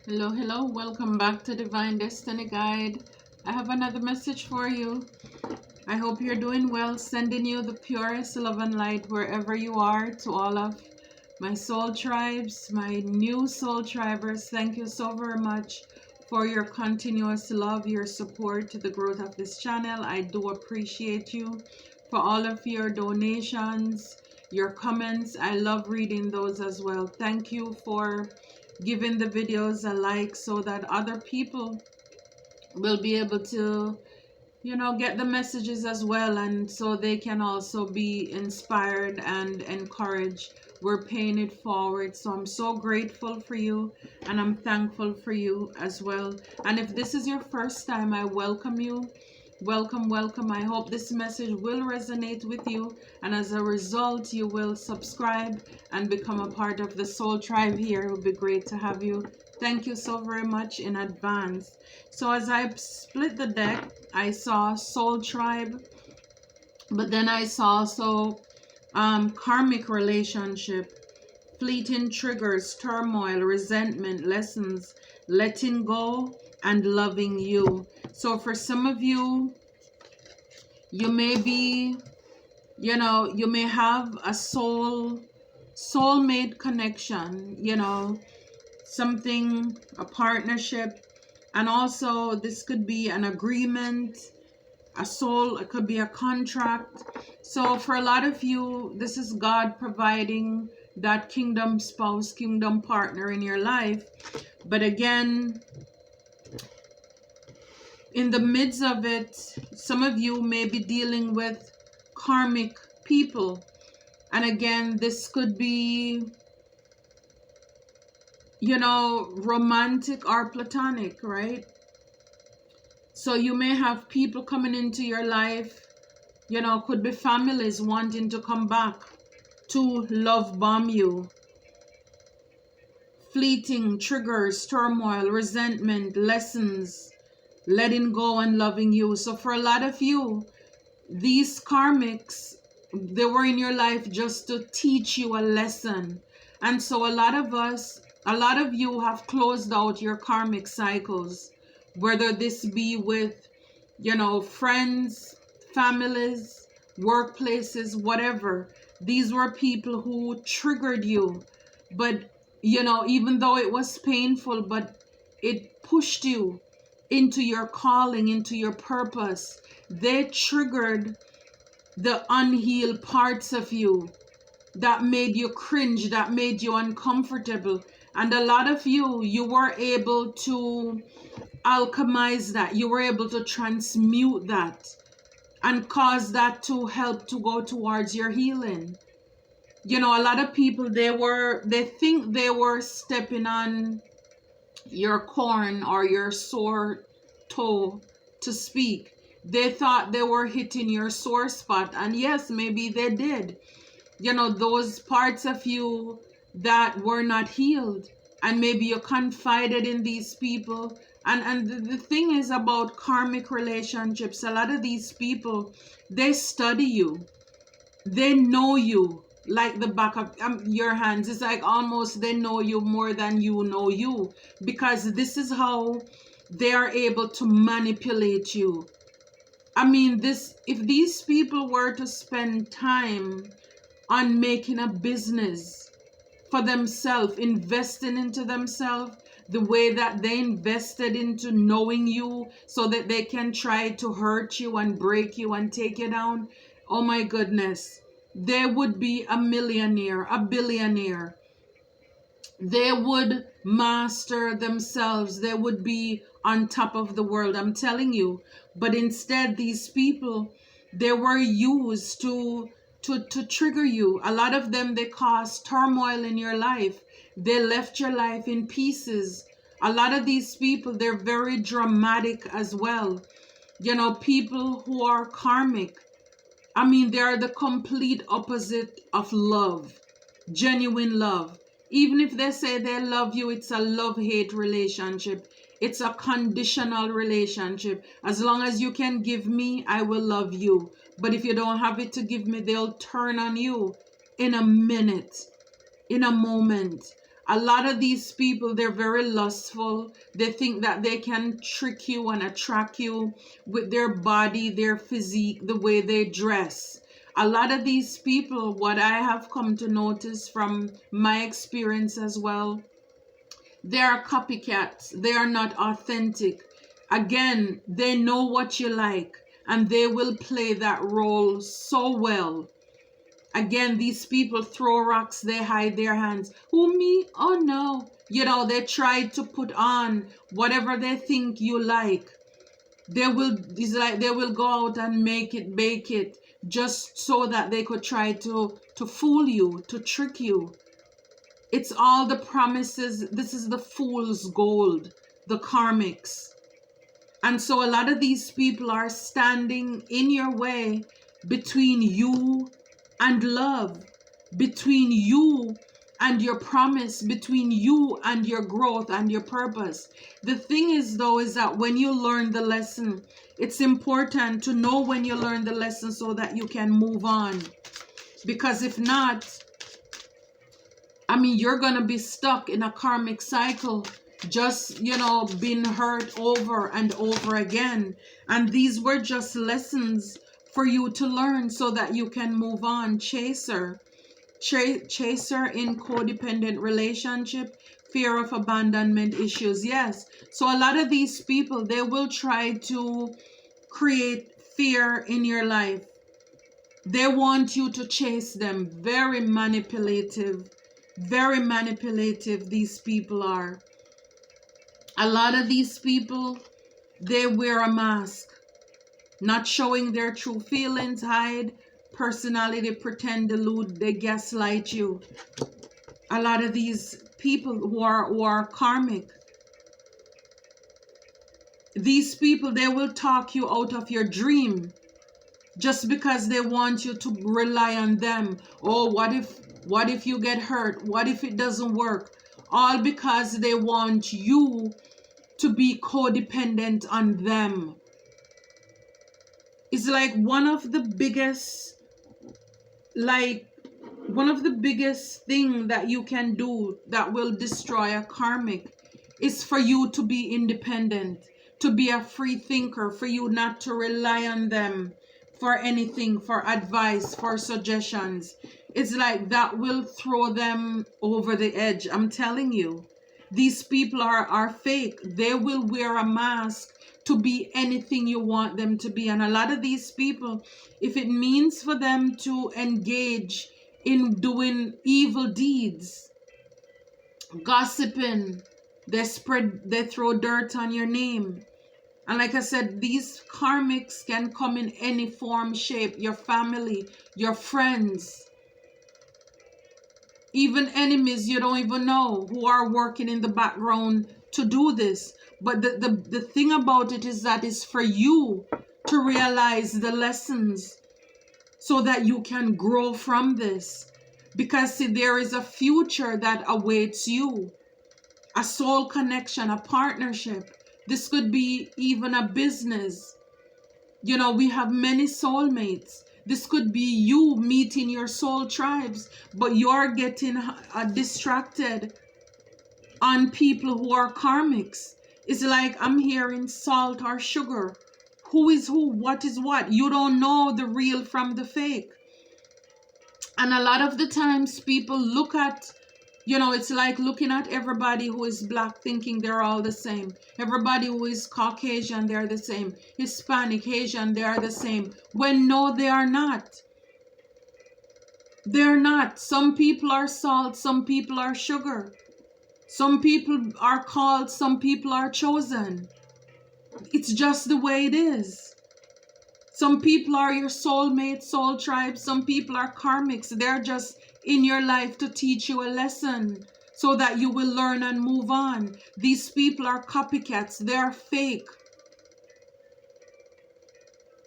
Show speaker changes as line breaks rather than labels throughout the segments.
Hello, welcome back to Divine Destiny Guide. I have another message for you. I hope you're doing well, sending you the purest love and light wherever you are. To all of my soul tribes, my new soul tribers, thank you so very much for your continuous love, your support to the growth of this channel. I do appreciate you for all of your donations, your comments. I love reading those as well. Thank you for giving the videos a like so that other people will be able to get the messages as well, and so they can also be inspired and encouraged. We're paying it forward, so I'm so grateful for you and I'm thankful for you as well. And if this is your first time, I welcome you. Welcome. I hope this message will resonate with you, and as a result you will subscribe and become a part of the soul tribe here. It would be great to have you. Thank you so very much in advance. So as I split the deck, I saw soul tribe, but then I saw also karmic relationship, fleeting triggers, turmoil, resentment, lessons, letting go, and loving you. So for some of you, you may be, you may have a soulmate connection, something, a partnership. And also this could be an agreement, it could be a contract. So for a lot of you, this is God providing that kingdom spouse, kingdom partner in your life. But again, in the midst of it, some of you may be dealing with karmic people. And again, this could be, romantic or platonic, right? So you may have people coming into your life, could be families wanting to come back to love bomb you. Fleeting triggers, turmoil, resentment, lessons, letting go and loving you. So for a lot of you, these karmics, they were in your life just to teach you a lesson. And so a lot of you have closed out your karmic cycles, whether this be with, friends, families, workplaces, whatever. These were people who triggered you. But, even though it was painful, but it pushed you into your calling, into your purpose. They triggered the unhealed parts of you that made you cringe, that made you uncomfortable. And a lot of you were able to alchemize that. You were able to transmute that and cause that to help to go towards your healing. A lot of people, they think they were stepping on your corn or your sore toe to speak. They thought they were hitting your sore spot, and yes, maybe they did. Those parts of you that were not healed, and maybe you confided in these people. And the thing is about karmic relationships, a lot of these people, they study you, they know you like the back of your hands. It's like almost they know you more than you know you, because this is how they are able to manipulate you. I mean, if these people were to spend time on making a business for themselves, investing into themselves, the way that they invested into knowing you so that they can try to hurt you and break you and take you down, oh my goodness, they would be a millionaire, a billionaire. They would master themselves. They would be on top of the world, I'm telling you. But instead, these people, they were used to trigger you. A lot of them, they caused turmoil in your life. They left your life in pieces. A lot of these people, they're very dramatic as well. People who are karmic, I mean, they are the complete opposite of love, genuine love. Even if they say they love you, it's a love-hate relationship. It's a conditional relationship. As long as you can give me, I will love you. But if you don't have it to give me, they'll turn on you in a minute, in a moment. A lot of these people, they're very lustful. They think that they can trick you and attract you with their body, their physique, the way they dress. A lot of these people, what I have come to notice from my experience as well, they are copycats. They are not authentic. Again, they know what you like and they will play that role so well. Again, these people throw rocks, they hide their hands. Who, me? Oh no. You know, they try to put on whatever they think you like. It's like they will go out and make it, bake it, just so that they could try to fool you, to trick you. It's all the promises. This is the fool's gold, the karmics. And so a lot of these people are standing in your way between you and love, between you and your promise, between you and your growth and your purpose. The thing is, though, is that when you learn the lesson, it's important to know when you learn the lesson so that you can move on. Because if not, I mean, you're going to be stuck in a karmic cycle, just, you know, being hurt over and over again. And these were just lessons for you to learn so that you can move on. Chaser in codependent relationship, fear of abandonment issues. Yes. So a lot of these people, they will try to create fear in your life. They want you to chase them. Very manipulative. Very manipulative these people are. A lot of these people, they wear a mask, not showing their true feelings, hide personality, pretend, delude, they gaslight you. A lot of these people who are karmic, these people, they will talk you out of your dream just because they want you to rely on them. Oh, what if you get hurt? What if it doesn't work? All because they want you to be codependent on them. It's like one of the biggest thing that you can do that will destroy a karmic is for you to be independent, to be a free thinker, for you not to rely on them for anything, for advice, for suggestions. It's like that will throw them over the edge. I'm telling you, these people are fake. They will wear a mask to be anything you want them to be. And a lot of these people, if it means for them to engage in doing evil deeds, gossiping, they throw dirt on your name. And like I said, these karmics can come in any form, shape, your family, your friends, even enemies you don't even know who are working in the background to do this. But the thing about it is that it's for you to realize the lessons so that you can grow from this. Because see, there is a future that awaits you. A soul connection, a partnership. This could be even a business. You know, we have many soulmates. This could be you meeting your soul tribes, but you're getting distracted on people who are karmics. It's like I'm hearing salt or sugar. Who is who? What is what? You don't know the real from the fake. And a lot of the times people look at, you know, it's like looking at everybody who is black thinking they're all the same. Everybody who is Caucasian, they're the same. Hispanic, Asian, they are the same. When no, they are not. They're not. Some people are salt, some people are sugar. Some people are called, some people are chosen. It's just the way it is. Some people are your soulmate, soul tribe. Some people are karmics. They're just in your life to teach you a lesson so that you will learn and move on. These people are copycats. They're fake.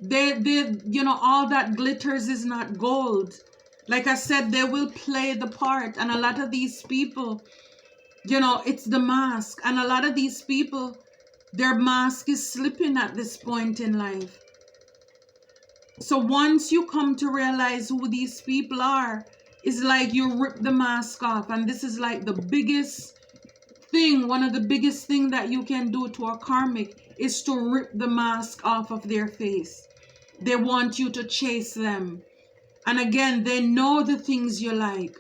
They, you know, all that glitters is not gold. Like I said, they will play the part. And a lot of these people, you know, it's the mask. And a lot of these people, their mask is slipping at this point in life. So once you come to realize who these people are, It's like you rip the mask off, and this is like the biggest thing, one of the biggest thing that you can do to a karmic is to rip the mask off of their face. They want you to chase them. And again, they know the things you like.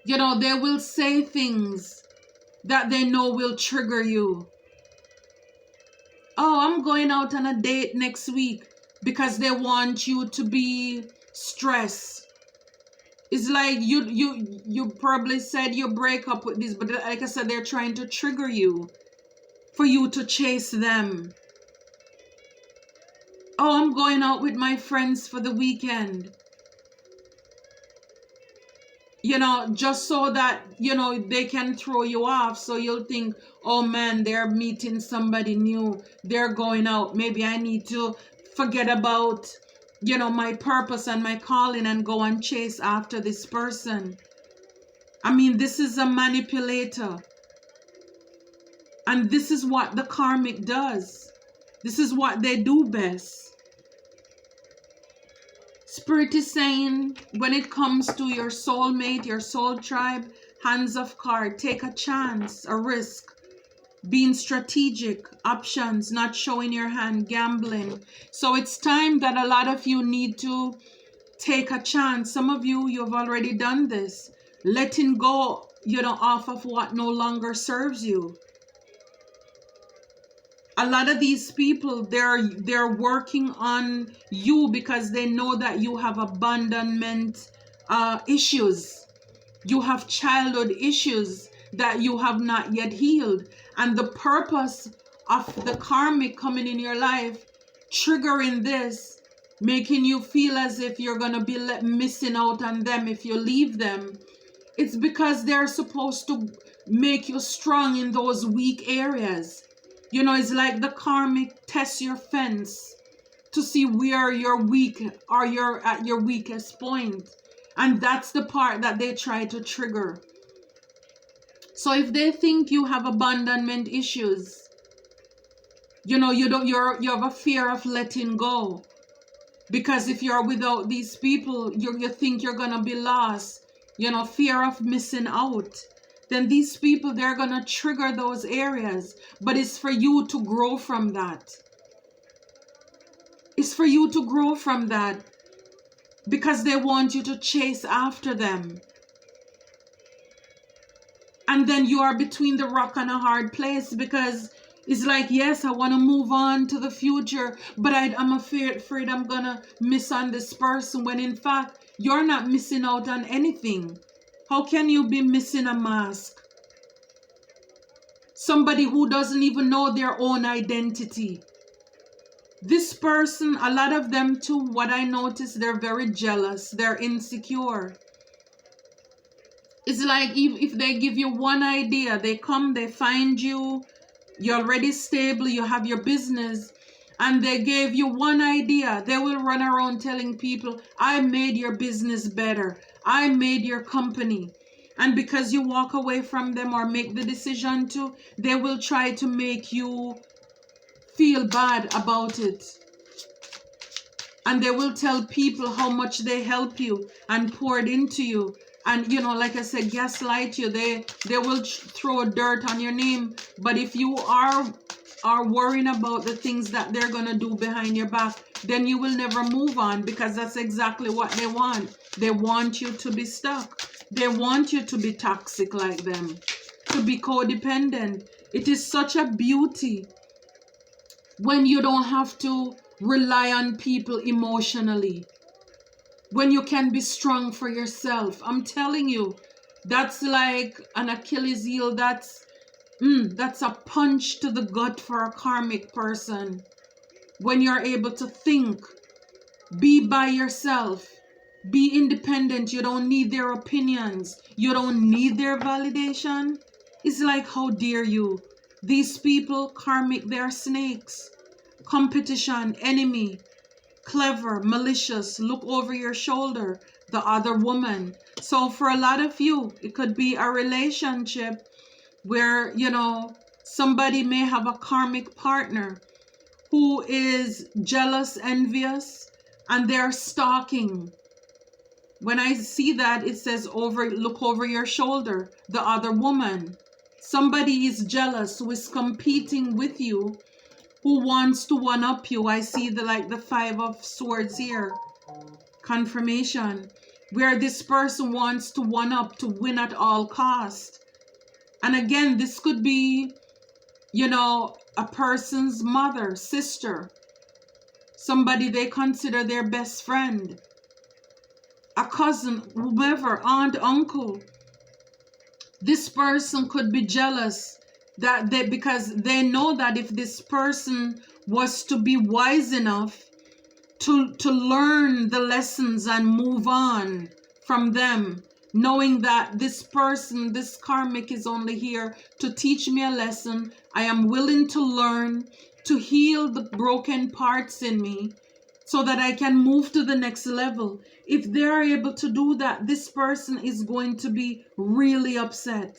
You know, they will say things that they know will trigger you. Oh, I'm going out on a date next week, because they want you to be stressed. It's like you probably said you break up with this, but like I said, they're trying to trigger you for you to chase them. Oh, I'm going out with my friends for the weekend. You know, just so that, you know, they can throw you off. So you'll think, oh man, they're meeting somebody new. They're going out. Maybe I need to forget about, you know, my purpose and my calling and go and chase after this person. I mean, this is a manipulator. And this is what the karmic does. This is what they do best. Spirit is saying, when it comes to your soulmate, your soul tribe, hands of card, take a chance, a risk, being strategic, options, not showing your hand, gambling. So it's time that a lot of you need to take a chance. Some of you, you've already done this. Letting go, you know, off of what no longer serves you. A lot of these people, they're working on you because they know that you have abandonment issues. You have childhood issues that you have not yet healed. And the purpose of the karmic coming in your life, triggering this, making you feel as if you're going to be missing out on them if you leave them, it's because they're supposed to make you strong in those weak areas. You know, it's like the karmic tests your fence to see where you're weak or you're at your weakest point. And that's the part that they try to trigger. So if they think you have abandonment issues, you know, you have a fear of letting go. Because if you're without these people, you think you're going to be lost. You know, fear of missing out. Then these people, they're going to trigger those areas. But it's for you to grow from that. It's for you to grow from that. Because they want you to chase after them. And then you are between the rock and a hard place, because it's like, yes, I want to move on to the future, but I'm afraid I'm going to miss on this person, when in fact, you're not missing out on anything. How can you be missing a mask? Somebody who doesn't even know their own identity. This person, a lot of them too, what I notice, they're very jealous. They're insecure. It's like if they give you one idea, they come, they find you, you're already stable, you have your business, and they gave you one idea, they will run around telling people, I made your business better. I made your company. And because you walk away from them or make the decision to, they will try to make you feel bad about it. And they will tell people how much they help you and poured into you. And, you know, like I said, gaslight you. They will throw dirt on your name. But if you are worrying about the things that they're going to do behind your back, then you will never move on, because that's exactly what they want. They want you to be stuck. They want you to be toxic like them, to be codependent. It is such a beauty when you don't have to rely on people emotionally. When you can be strong for yourself. I'm telling you, that's like an Achilles heel. That's a punch to the gut for a karmic person. When you're able to think, be by yourself, be independent. You don't need their opinions. You don't need their validation. It's like, how dare you? These people, karmic, they're snakes. Competition, enemy. Clever, malicious, look over your shoulder, the other woman. So for a lot of you, it could be a relationship where, you know, somebody may have a karmic partner who is jealous, envious, and they're stalking. When I see that, it says look over your shoulder, the other woman. Somebody is jealous, who is competing with you, who wants to one up you. I see the 5 of swords here. Confirmation. Where this person wants to one up, to win at all cost. And again, this could be, a person's mother, sister, somebody they consider their best friend, a cousin, whomever, aunt, uncle. This person could be jealous because they know that if this person was to be wise enough to learn the lessons and move on from them, knowing that this person, this karmic, is only here to teach me a lesson. I am willing to learn, to heal the broken parts in me so that I can move to the next level. If they are able to do that, this person is going to be really upset.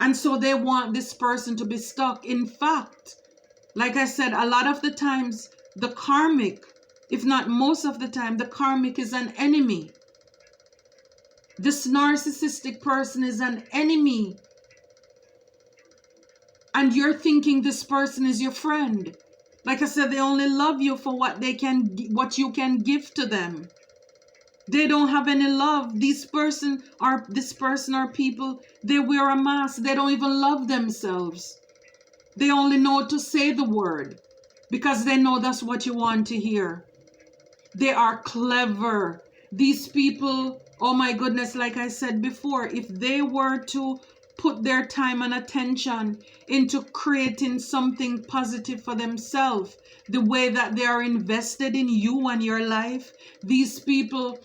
And so they want this person to be stuck. In fact, like I said, a lot of the times, the karmic, if not most of the time, the karmic is an enemy. This narcissistic person is an enemy. And you're thinking this person is your friend. Like I said, they only love you for what you can give to them. They don't have any love. This person are people, they wear a mask. They don't even love themselves. They only know to say the word because they know that's what you want to hear. They are clever. These people, oh my goodness, like I said before, if they were to put their time and attention into creating something positive for themselves, the way that they are invested in you and your life, these people,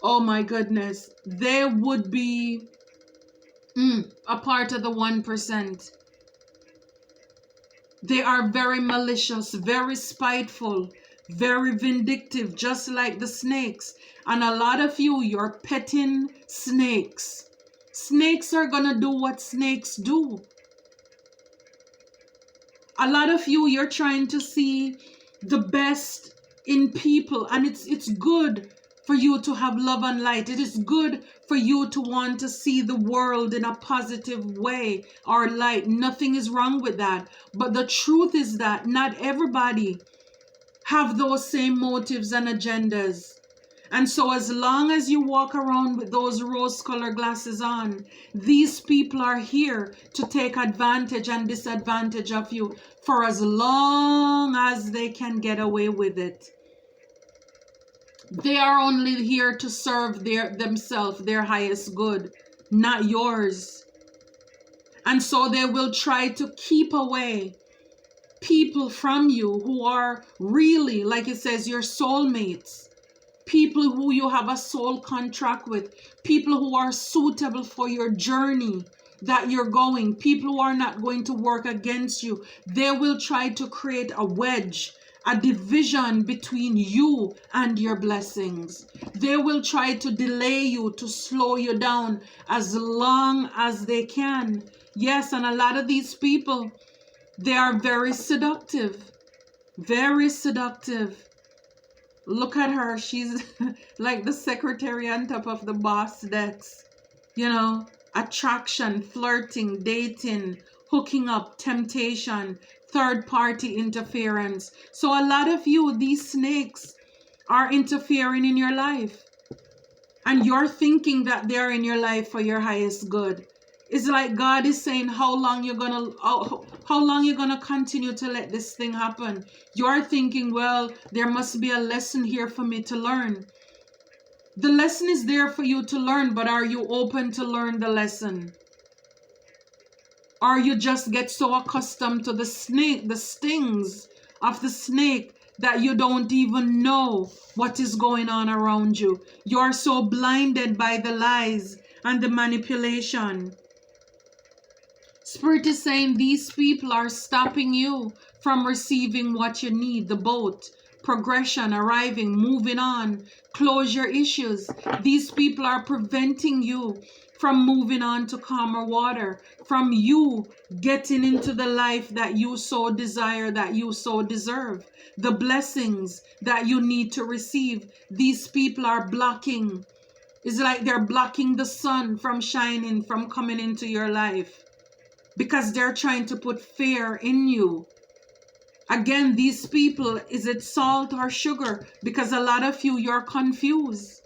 oh my goodness, they would be a part of the 1%. They are very malicious, very spiteful, very vindictive, just like the snakes. And a lot of you're petting snakes. Snakes are gonna do what snakes do. A lot of you're trying to see the best in people, and it's good for you to have love and light. It is good for you to want to see the world in a positive way or light. Nothing is wrong with that. But the truth is that not everybody have those same motives and agendas. And so as long as you walk around with those rose-colored glasses on, these people are here to take advantage and disadvantage of you for as long as they can get away with it. They are only here to serve themselves, their highest good, not yours. And so they will try to keep away people from you who are really, like it says, your soulmates. People who you have a soul contract with. People who are suitable for your journey that you're going. People who are not going to work against you. They will try to create a wedge, a division between you and your blessings. They will try to delay you, to slow you down as long as they can. Yes, and a lot of these people, they are very seductive. Very seductive. Look at her. She's like the secretary on top of the boss desk. Attraction, flirting, dating, hooking up, temptation, third-party interference. So a lot of these snakes are interfering in your life. And you're thinking that they're in your life for your highest good. It's like God is saying, how long you're gonna continue to let this thing happen? You're thinking, well, there must be a lesson here for me to learn. The lesson is there for you to learn, but are you open to learn the lesson? Or you just get so accustomed to the stings of the snake that you don't even know what is going on around you. You're so blinded by the lies and the manipulation. Spirit is saying these people are stopping you from receiving what you need, the boat, progression, arriving, moving on, closure issues. These people are preventing you from moving on to calmer water, from you getting into the life that you so desire, that you so deserve, the blessings that you need to receive. These people are blocking It's like they're blocking the sun from shining, from coming into your life, because they're trying to put fear in you. Again, these people, is it salt or sugar? Because a lot of you, you're confused.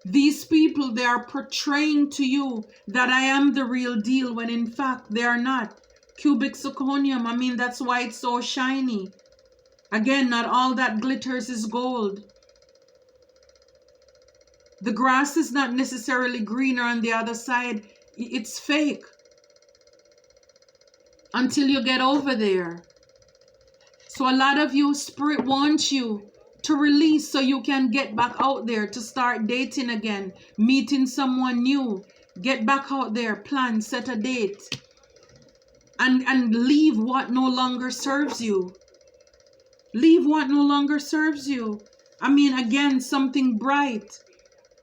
These people, they are portraying to you that I am the real deal, when in fact they are not. Cubic zirconium, I mean, that's why it's so shiny. Again, not all that glitters is gold. The grass is not necessarily greener on the other side. It's fake. Until you get over there. So a lot of you, spirit wants you to release so you can get back out there, to start dating again, meeting someone new. Get back out there, plan, set a date. And leave what no longer serves you. Leave what no longer serves you. I mean, again, something bright.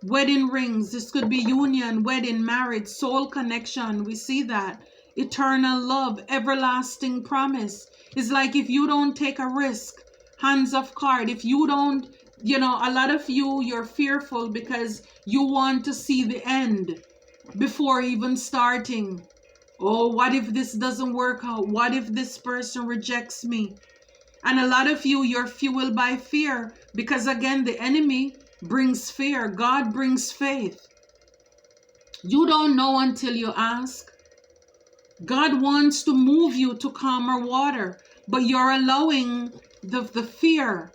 Wedding rings. This could be union, wedding, marriage, soul connection. We see that. Eternal love, everlasting promise. It's like if you don't take a risk, hands off card. If you don't, you know, a lot of you, you're fearful because you want to see the end before even starting. Oh, what if this doesn't work out? What if this person rejects me? And a lot of you, you're fueled by fear because, again, the enemy brings fear. God brings faith. You don't know until you ask. God wants to move you to calmer water, but you're allowing the fear,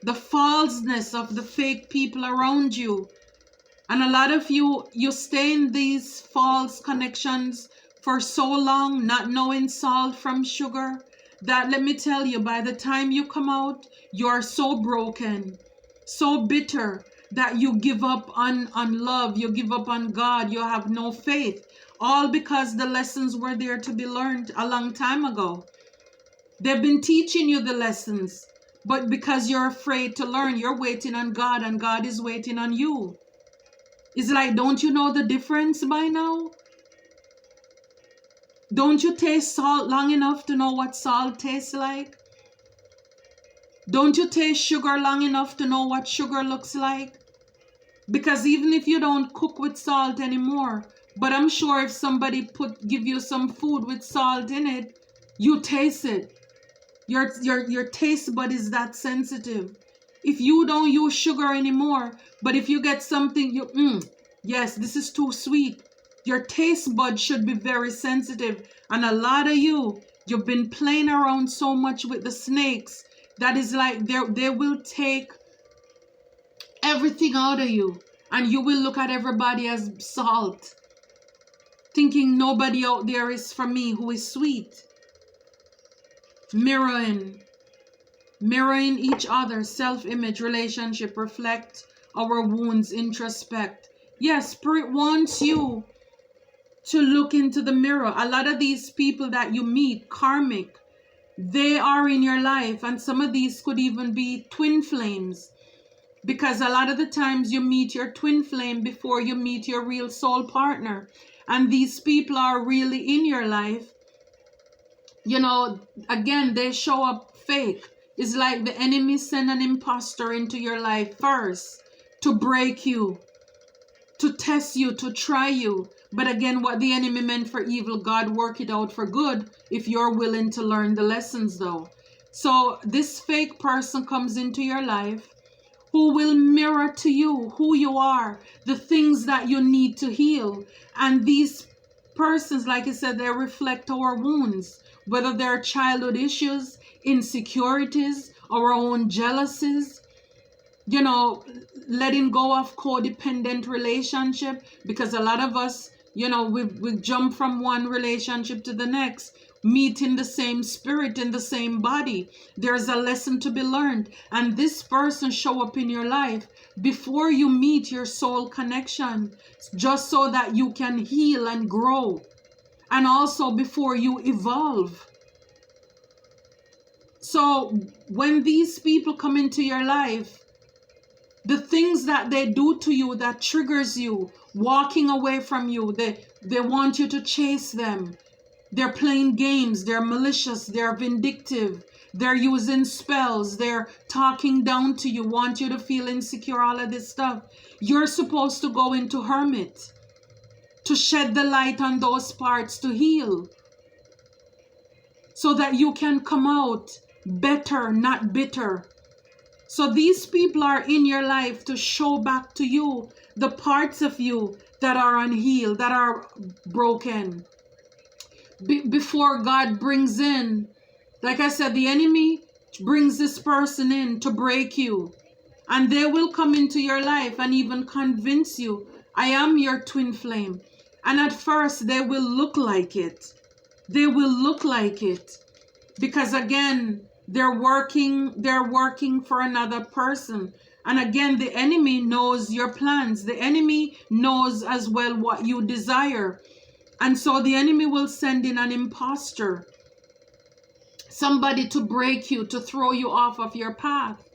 the falseness of the fake people around you. And a lot of you, you stay in these false connections for so long, not knowing salt from sugar, that, let me tell you, by the time you come out, you're so broken, so bitter, that you give up on love, you give up on God, you have no faith, all because the lessons were there to be learned a long time ago. They've been teaching you the lessons, but because you're afraid to learn, you're waiting on God, and God is waiting on you. It's like, don't you know the difference by now? Don't you taste salt long enough to know what salt tastes like? Don't you taste sugar long enough to know what sugar looks like? Because even if you don't cook with salt anymore, but I'm sure if somebody give you some food with salt in it, you taste it. Your taste bud is that sensitive. If you don't use sugar anymore, but if you get something, yes, this is too sweet. Your taste bud should be very sensitive. And a lot of you, you've been playing around so much with the snakes that is like they will take everything out of you. And you will look at everybody as salt, thinking nobody out there is for me who is sweet. Mirroring each other, self-image, relationship, reflect our wounds, introspect. Yes, Spirit wants you to look into the mirror. A lot of these people that you meet, karmic, they are in your life, and some of these could even be twin flames, because a lot of the times you meet your twin flame before you meet your real soul partner, and these people are really in your life. You know, again, they show up fake. It's like the enemy send an imposter into your life first to break you, to test you, to try you. But again, what the enemy meant for evil, God work it out for good if you're willing to learn the lessons though. So this fake person comes into your life who will mirror to you who you are, the things that you need to heal. And these persons, like I said, they reflect our wounds, whether they're childhood issues, insecurities, our own jealousies, you know, letting go of codependent relationship, because a lot of us, you know, we jump from one relationship to the next, meet in the same spirit, in the same body. There's a lesson to be learned, and this person show up in your life before you meet your soul connection, just so that you can heal and grow, and also before you evolve. So when these people come into your life, the things that they do to you that triggers you, walking away from you, they want you to chase them. They're playing games, they're malicious, they're vindictive, They're using spells. They're talking down to you, want you to feel insecure, all of this stuff. You're supposed to go into hermit to shed the light on those parts, to heal, so that you can come out better, not bitter. So these people are in your life to show back to you the parts of you that are unhealed, that are broken. Before God brings in, like I said, the enemy brings this person in to break you. And they will come into your life and even convince you, I am your twin flame. And at first they will look like it. They will look like it. Because again, they're working for another person. And again, the enemy knows your plans. The enemy knows as well what you desire. And so the enemy will send in an imposter, somebody to break you, to throw you off of your path.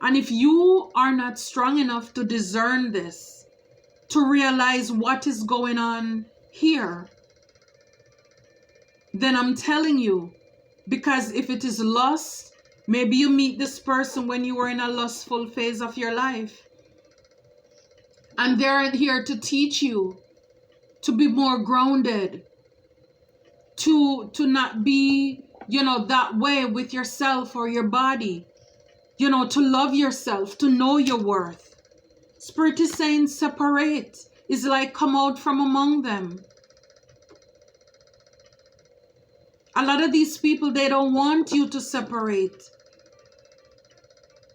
And if you are not strong enough to discern this, to realize what is going on here, then I'm telling you, because if it is lust, maybe you meet this person when you were in a lustful phase of your life, and they're here to teach you to be more grounded, to not be, that way with yourself or your body, to love yourself, to know your worth. Spirit is saying separate. It's like come out from among them. A lot of these people, they don't want you to separate.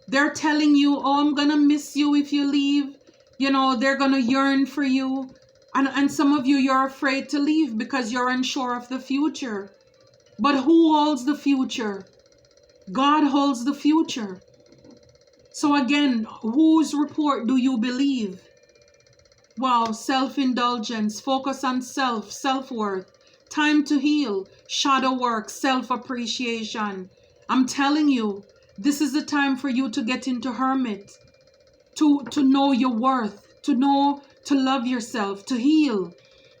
They're telling you, oh, I'm going to miss you if you leave. They're going to yearn for you. And some of you, you're afraid to leave because you're unsure of the future. But who holds the future? God holds the future. So again, whose report do you believe? Wow, self-indulgence, focus on self-worth, time to heal, shadow work, self-appreciation. I'm telling you, this is the time for you to get into hermit, to know your worth, to love yourself, to heal,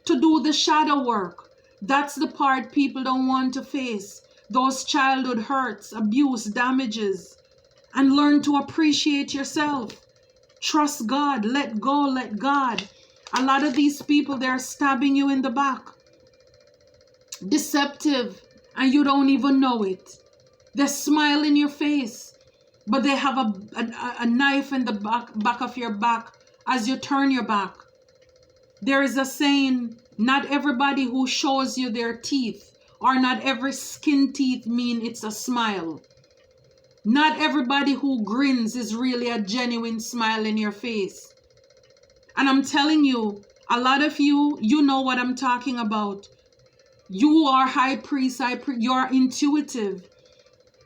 to do the shadow work. That's the part people don't want to face. Those childhood hurts, abuse, damages. And learn to appreciate yourself. Trust God. Let go. Let God. A lot of these people, they're stabbing you in the back. Deceptive. And you don't even know it. They smile in your face. But they have a knife in the back of your back as you turn your back. There is a saying, not everybody who shows you their teeth, or not every skin teeth mean it's a smile. Not everybody who grins is really a genuine smile in your face. And I'm telling you, a lot of you, you know what I'm talking about. You are high priest, you're intuitive.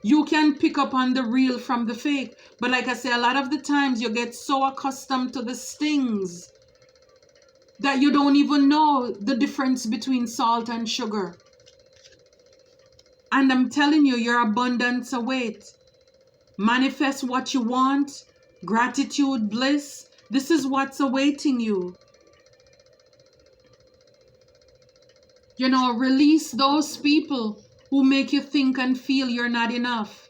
You can pick up on the real from the fake. But like I say, a lot of the times you get so accustomed to the stings that you don't even know the difference between salt and sugar. And I'm telling you, your abundance awaits. Manifest what you want, gratitude, bliss. This is what's awaiting you. Release those people who make you think and feel you're not enough.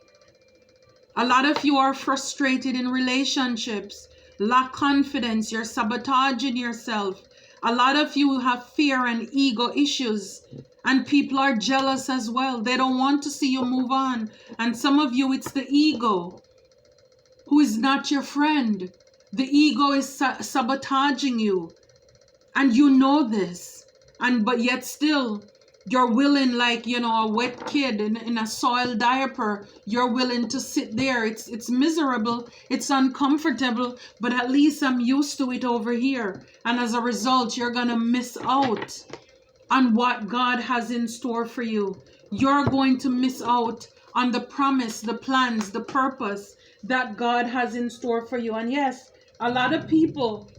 A lot of you are frustrated in relationships, lack confidence, you're sabotaging yourself. A lot of you have fear and ego issues. And people are jealous as well. They don't want to see you move on. And some of you, it's the ego who is not your friend. The ego is sabotaging you. And you know this. But yet still, you're willing, like, a wet kid in a soiled diaper. You're willing to sit there. It's miserable. It's uncomfortable. But at least I'm used to it over here. And as a result, you're going to miss out on what God has in store for you. You're going to miss out on the promise, the plans, the purpose that God has in store for you. And yes, a lot of people,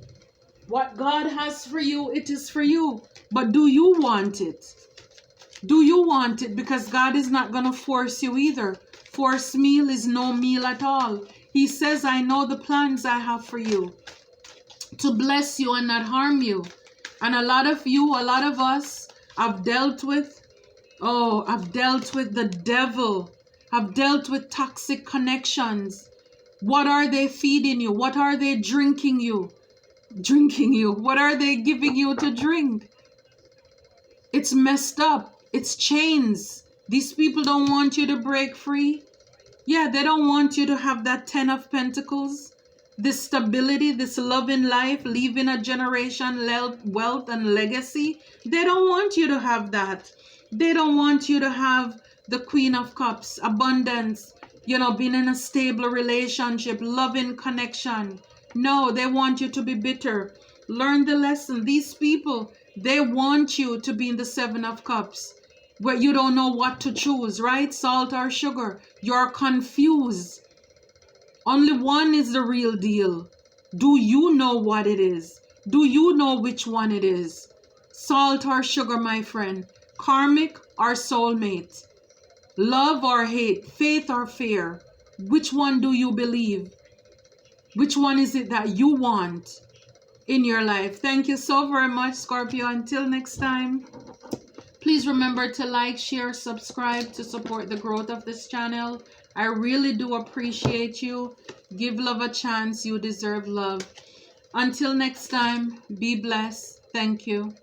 what God has for you, it is for you. But do you want it? Do you want it? Because God is not going to force you either. Forced meal is no meal at all. He says, I know the plans I have for you, to bless you and not harm you. And a lot of you, a lot of us, I've dealt with the devil. have dealt with toxic connections. What are they feeding you? What are they drinking you? What are they giving you to drink? It's messed up. It's chains. These people don't want you to break free. Yeah, they don't want you to have that 10 of Pentacles. This stability, this love in life, leaving a generation, wealth and legacy. They don't want you to have that. They don't want you to have the Queen of Cups, abundance, being in a stable relationship, loving connection. No, they want you to be bitter. Learn the lesson. These people, they want you to be in the 7 of Cups, where you don't know what to choose, right? Salt or sugar. You're confused. Only one is the real deal. Do you know what it is? Do you know which one it is? Salt or sugar, my friend? Karmic or soulmate? Love or hate? Faith or fear? Which one do you believe? Which one is it that you want in your life? Thank you so very much, Scorpio. Until next time, please remember to like, share, subscribe to support the growth of this channel. I really do appreciate you. Give love a chance. You deserve love. Until next time, be blessed. Thank you.